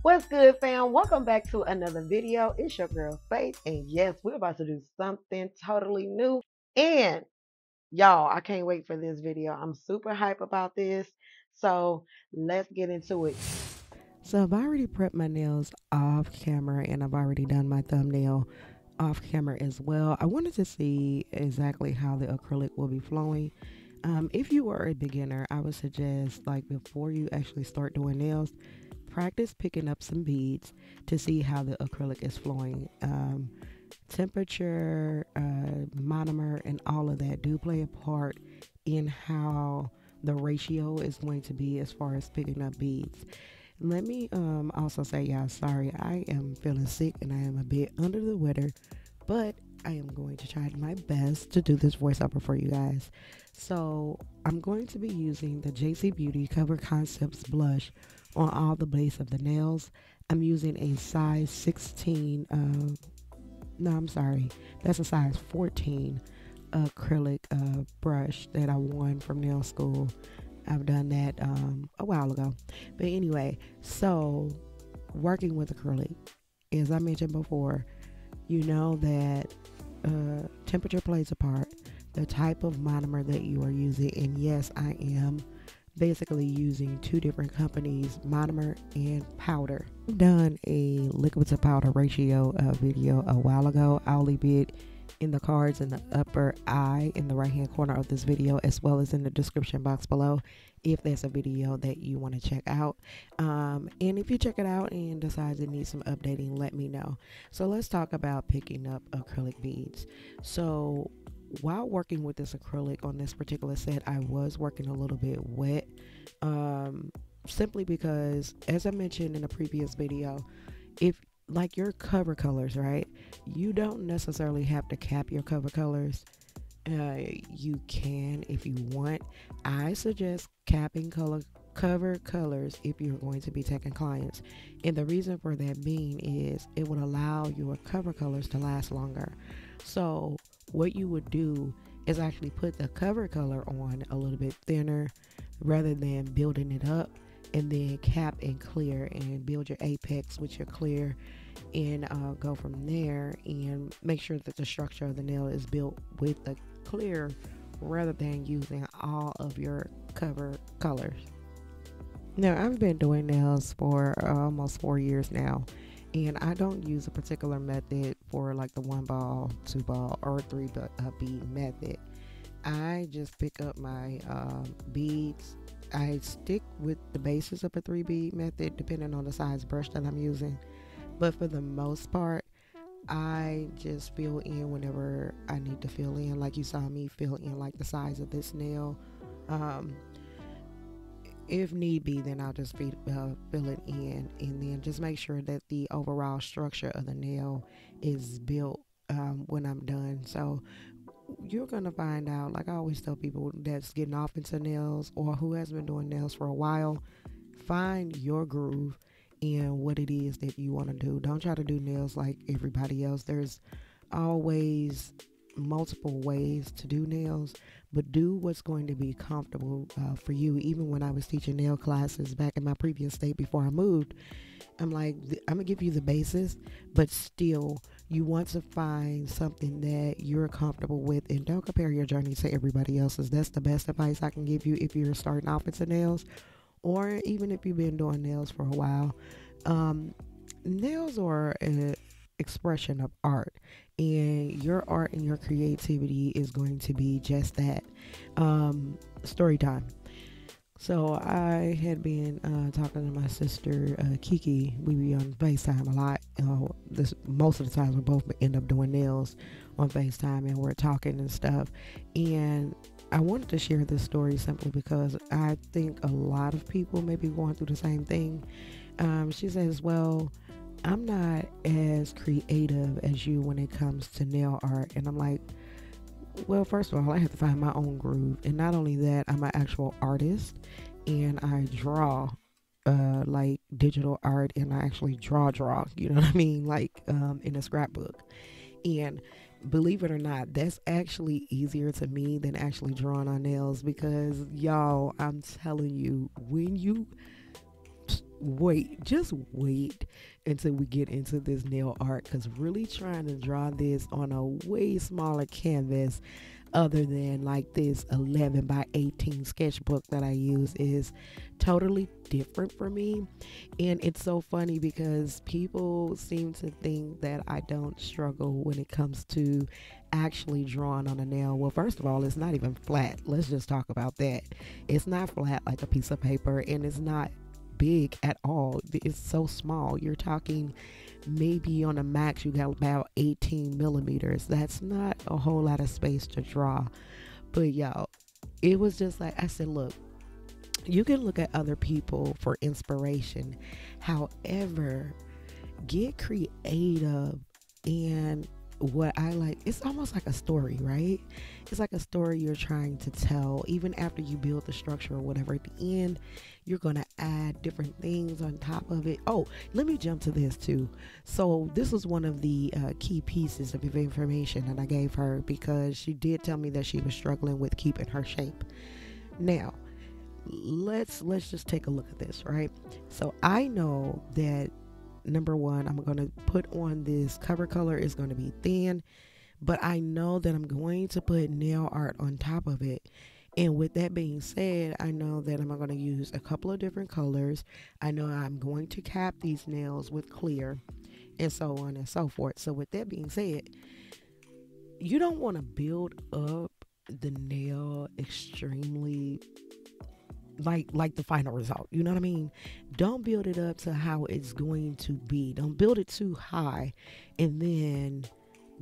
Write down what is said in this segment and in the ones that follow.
What's good, fam? Welcome back to another video. It's your girl Faith, and yes, we're about to do something totally new. And y'all, I can't wait for this video. I'm super hype about this. So let's get into it. So I've already prepped my nails off camera, and I've already done my thumbnail off camera as well. I wanted to see exactly how the acrylic will be flowing. If you are a beginner, I would suggest, like, before you actually start doing nails, practice picking up some beads to see how the acrylic is flowing. Temperature, monomer, and all of that do play a part in how the ratio is going to be as far as picking up beads. Let me also say, y'all, sorry, I am feeling sick and I am a bit under the weather, but I am going to try my best to do this voiceover for you guys. So I'm going to be using the JC Beauty Cover Concepts blush on all the base of the nails. I'm using a size 16, no, I'm sorry, that's a size 14 acrylic brush that I won from nail school. I've done that a while ago. But anyway, so working with acrylic, as I mentioned before, you know that temperature plays a part, the type of monomer that you are using, and yes, I am basically using two different companies, monomer and powder. I've done a liquid to powder ratio video a while ago. I'll leave it in the cards in the upper eye in the right hand corner of this video, as well as in the description box below, if there's a video that you want to check out. And if you check it out and decide it needs some updating, let me know. So let's talk about picking up acrylic beads. So while working with this acrylic on this particular set, I was working a little bit wet, simply because, as I mentioned in a previous video, if like your cover colors, right, you don't necessarily have to cap your cover colors. You can if you want. I suggest capping cover colors if you're going to be taking clients, and the reason for that being is it would allow your cover colors to last longer. So what you would do is actually put the cover color on a little bit thinner rather than building it up, and then cap and clear and build your apex with your clear, and go from there and make sure that the structure of the nail is built with the clear rather than using all of your cover colors. Now, I've been doing nails for almost 4 years now, and I don't use a particular method for like the one ball, two ball, or three bead method. I just pick up my beads. I stick with the basis of a 3 bead method depending on the size brush that I'm using, but for the most part, I just fill in whenever I need to fill in. Like you saw me fill in like the size of this nail. Um, if need be, then I'll just fill it in, and then just make sure that the overall structure of the nail is built when I'm done. So you're gonna find out, like I always tell people that's getting off into nails or who has been doing nails for a while, find your groove and what it is that you want to do. Don't try to do nails like everybody else. There's always multiple ways to do nails, but do what's going to be comfortable for you. Even when I was teaching nail classes back in my previous state before I moved, I'm like, I'm gonna give you the basis, but still you want to find something that you're comfortable with, and don't compare your journey to everybody else's. That's the best advice I can give you if you're starting off into nails, or even if you've been doing nails for a while. Nails are an expression of art, and your art and your creativity is going to be just that. Story time. So I had been talking to my sister Kiki. We be on FaceTime a lot. This most of the times we both end up doing nails on FaceTime, and we're talking and stuff. And I wanted to share this story simply because I think a lot of people may be going through the same thing. She says, "Well, I'm not as creative as you when it comes to nail art," and I'm like, well, first of all, I have to find my own groove. And not only that, I'm an actual artist and I draw like digital art, and I actually draw, you know what I mean? Like in a scrapbook. And believe it or not, that's actually easier to me than actually drawing on nails because, y'all, I'm telling you, when you wait, just wait until we get into this nail art, because really trying to draw this on a way smaller canvas other than like this 11 by 18 sketchbook that I use is totally different for me. And it's so funny because people seem to think that I don't struggle when it comes to actually drawing on a nail. Well, first of all, it's not even flat. Let's just talk about that. It's not flat like a piece of paper, and it's not big at all. It's so small. You're talking maybe on a max you got about 18 millimeters. That's not a whole lot of space to draw. But y'all, it was just like I said, look, you can look at other people for inspiration. However, get creative. And what I like, it's almost like a story, right? It's like a story you're trying to tell. Even after you build the structure or whatever, at the end, you're going to add different things on top of it. Oh, let me jump to this too. So this was one of the key pieces of information that I gave her, because she did tell me that she was struggling with keeping her shape. Now, let's just take a look at this, right? So I know that number one, I'm going to put on this cover color is going to be thin, but I know that I'm going to put nail art on top of it. And with that being said, I know that I'm going to use a couple of different colors. I know I'm going to cap these nails with clear and so on and so forth. So with that being said, you don't want to build up the nail extremely like the final result. You know what I mean? Don't build it up to how it's going to be. Don't build it too high and then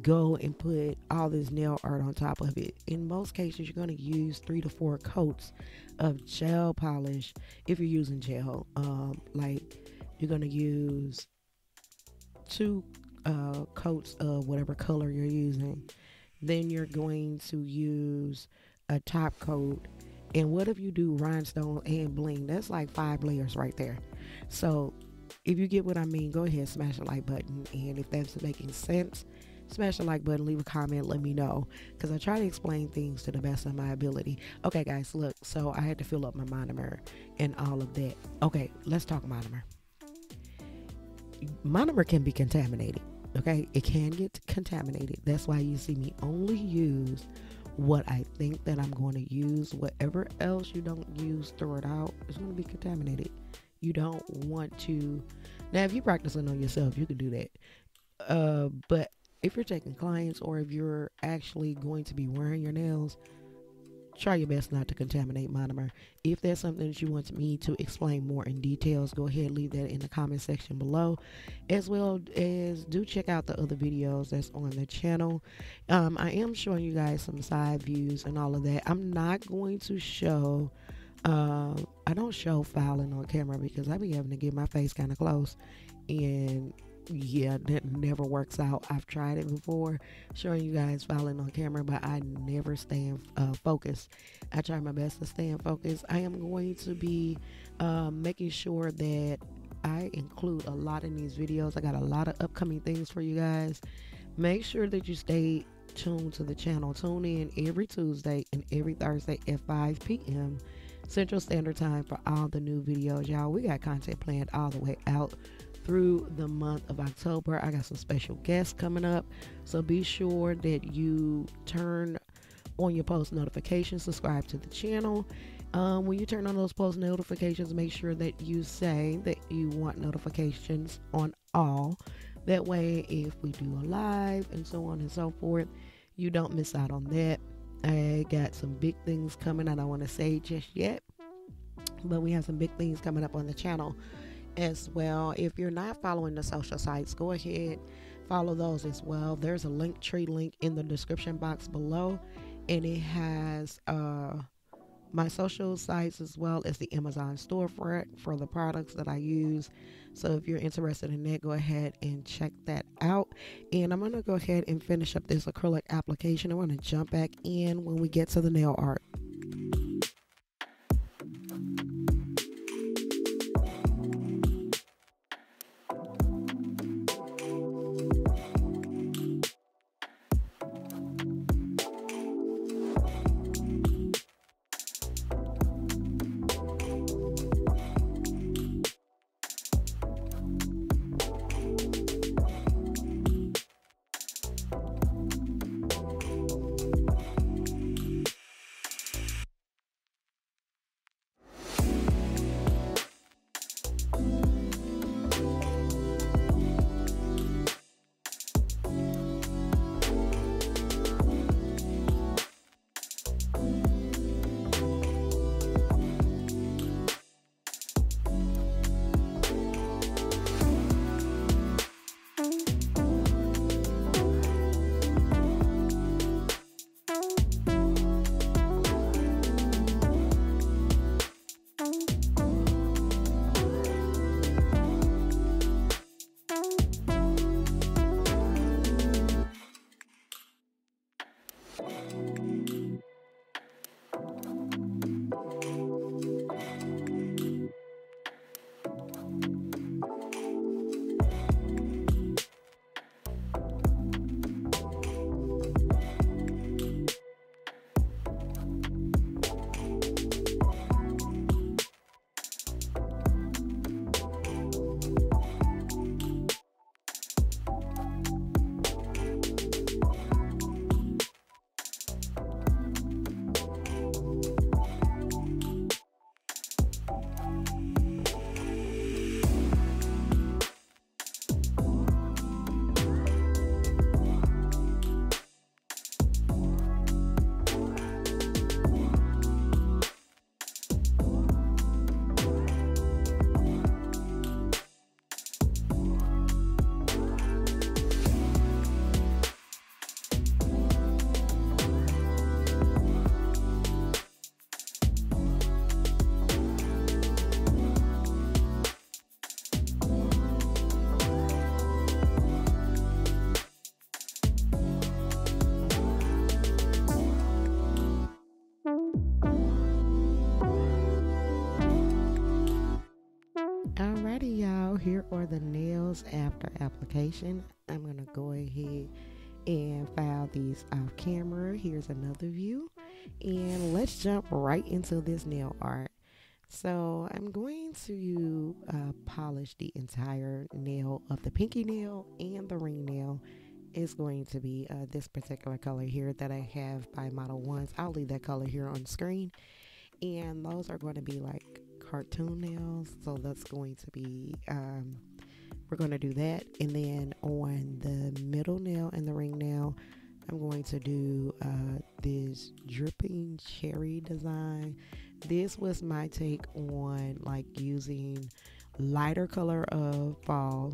go and put all this nail art on top of it. In most cases, you're going to use 3 to 4 coats of gel polish if you're using gel. Like you're going to use 2 coats of whatever color you're using. Then you're going to use a top coat. And what if you do rhinestone and bling? That's like 5 layers right there. So if you get what I mean, go ahead, smash the like button. And if that's making sense, smash the like button, leave a comment, let me know. Because I try to explain things to the best of my ability. Okay, guys, look. So I had to fill up my monomer and all of that. Okay, let's talk monomer. Monomer can be contaminated. Okay, it can get contaminated. That's why you see me only use what I think that I'm going to use. Whatever else you don't use, throw it out. It's going to be contaminated. You don't want to. Now, if you're practicing on yourself, you can do that. But if you're taking clients or if you're actually going to be wearing your nails, try your best not to contaminate monomer. If there's something that you want me to explain more in details, go ahead, leave that in the comment section below, as well as do check out the other videos that's on the channel. I am showing you guys some side views and all of that. I'm not going to show I don't show filing on camera because I be having to get my face kind of close, and yeah, that never works out. I've tried it before, showing you guys filing on camera, but I never stay in focus. I try my best to stay in focus. I am going to be making sure that I include a lot in these videos. I got a lot of upcoming things for you guys. Make sure that you stay tuned to the channel. Tune in every Tuesday and every Thursday at 5 p.m. Central Standard Time for all the new videos, y'all. We got content planned all the way out through the month of October. I got some special guests coming up, so be sure that you turn on your post notifications, subscribe to the channel. When you turn on those post notifications, make sure that you say that you want notifications on all. That way, if we do a live and so on and so forth, you don't miss out on that. I got some big things coming. I don't want to say just yet, but we have some big things coming up on the channel as well. If you're not following the social sites, go ahead, follow those as well. There's a Linktree link in the description box below, and it has my social sites as well as the Amazon storefront for the products that I use. So if you're interested in that, go ahead and check that out. And I'm going to go ahead and finish up this acrylic application. I want to jump back in when we get to the nail art. y'all, here are the nails after application. I'm gonna go ahead and file these off camera. Here's another view, and let's jump right into this nail art. So I'm going to polish the entire nail of the pinky nail, and the ring nail is going to be this particular color here that I have by Model Ones. I'll leave that color here on screen, and those are going to be like cartoon nails, so that's going to be we're going to do that. And then on the middle nail and the ring nail, I'm going to do this dripping cherry design. This was my take on like using lighter color of fall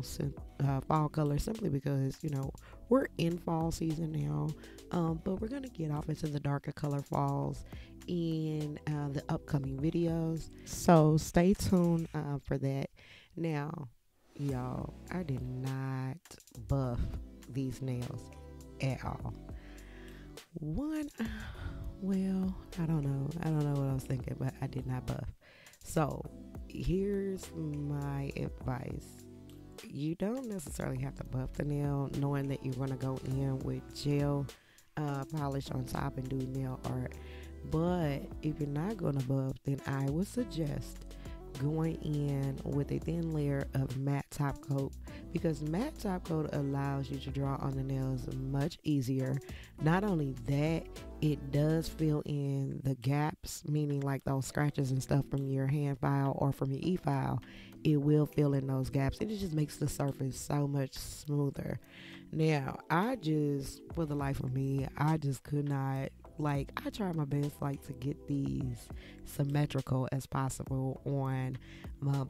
color, simply because, you know, we're in fall season now, but we're gonna get off into the darker color falls in the upcoming videos, so stay tuned for that. Now y'all, I did not buff these nails at all. One, well, I don't know what I was thinking, but I did not buff. So here's my advice: you don't necessarily have to buff the nail, knowing that you're going to go in with gel polish on top and do nail art. But if you're not going to buff, then I would suggest going in with a thin layer of matte top coat, because matte top coat allows you to draw on the nails much easier. Not only that, it does fill in the gaps, meaning like those scratches and stuff from your hand file or from your e-file. It will fill in those gaps, and it just makes the surface so much smoother. Now, for the life of me, I just could not, like, I tried my best like to get these symmetrical as possible on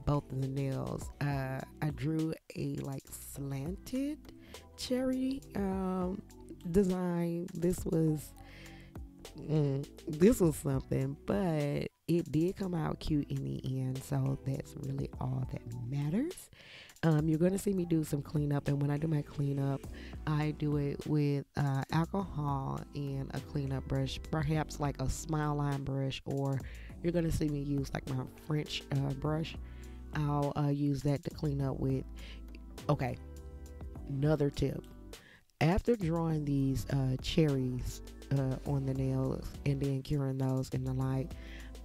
both of the nails. I drew a like slanted cherry design. This was something, but it did come out cute in the end, so that's really all that matters. You're going to see me do some cleanup, and when I do my cleanup, I do it with alcohol and a cleanup brush, perhaps like a smile line brush, or you're going to see me use like my French brush. I'll use that to clean up with. Okay, another tip: after drawing these cherries on the nails and then curing those in the light,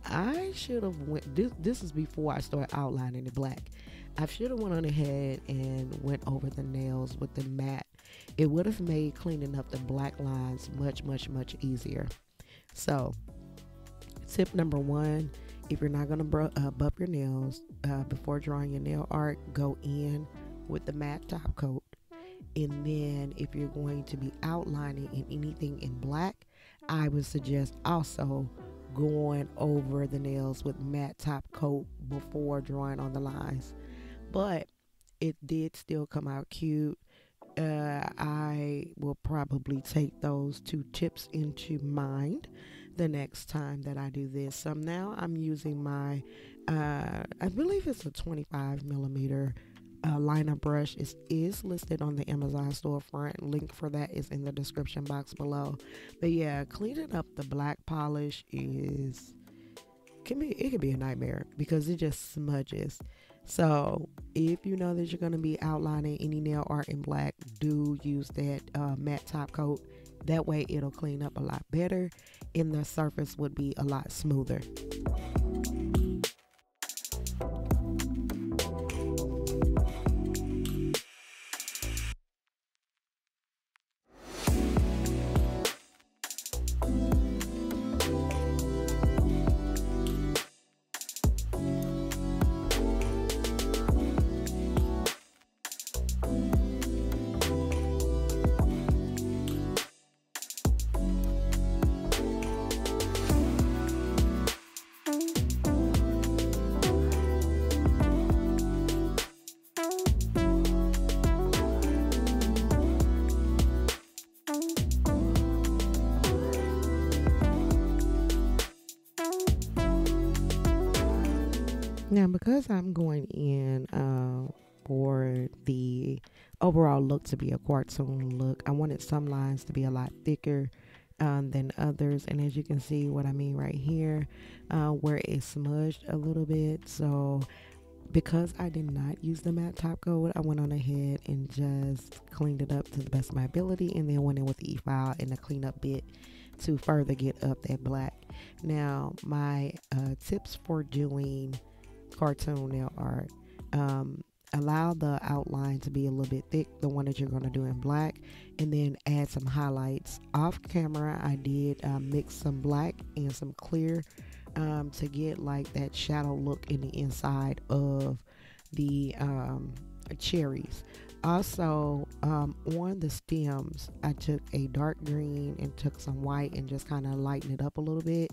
I should have this is before I started outlining it black. I should have went on ahead and went over the nails with the matte. It would have made cleaning up the black lines much easier. So tip number one: if you're not going to buff your nails before drawing your nail art, go in with the matte top coat. And then if you're going to be outlining in anything in black, I would suggest also going over the nails with matte top coat before drawing on the lines. But it did still come out cute. I will probably take those two tips into mind the next time that I do this. So now I'm using my I believe it's a 25 millimeter liner brush. It is listed on the Amazon storefront. Link for that is in the description box below. But yeah, cleaning up the black polish can be a nightmare because it just smudges. So if you know that you're going to be outlining any nail art in black, do use that matte top coat. That way it'll clean up a lot better and the surface would be a lot smoother. Now, because I'm going in for the overall look to be a cartoon look, I wanted some lines to be a lot thicker than others. And as you can see what I mean right here, where it smudged a little bit. So Because I did not use the matte top coat, I went on ahead and just cleaned it up to the best of my ability, and then went in with the e-file and the cleanup bit to further get up that black. Now, my tips for doing cartoon nail art. Allow the outline to be a little bit thick, the one that you're going to do in black, and then add some highlights. Off camera, I did mix some black and some clear to get like that shadow look in the inside of the cherries. Also, on the stems, I took a dark green and took some white and just kind of lightened it up a little bit,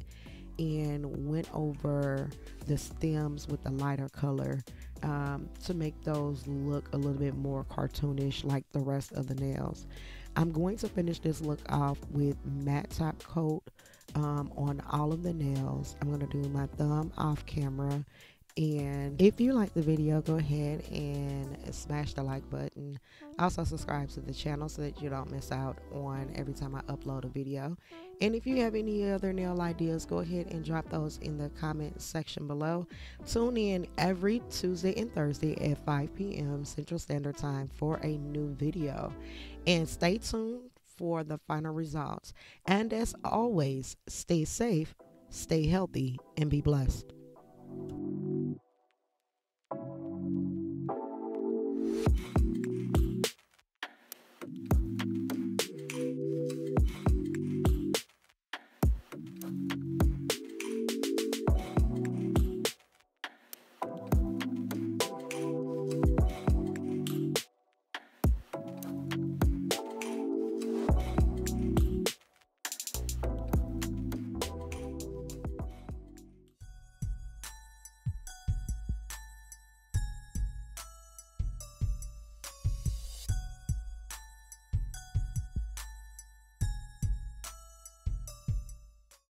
and went over the stems with a lighter color to make those look a little bit more cartoonish like the rest of the nails. I'm going to finish this look off with matte top coat on all of the nails. I'm going to do my thumb off camera. And if you like the video, go ahead and smash the like button. Also subscribe to the channel so that you don't miss out on every time I upload a video. And if you have any other nail ideas, go ahead and drop those in the comment section below. Tune in every Tuesday and Thursday at 5 p.m. Central Standard Time for a new video. And stay tuned for the final results. And as always, stay safe, stay healthy, and be blessed.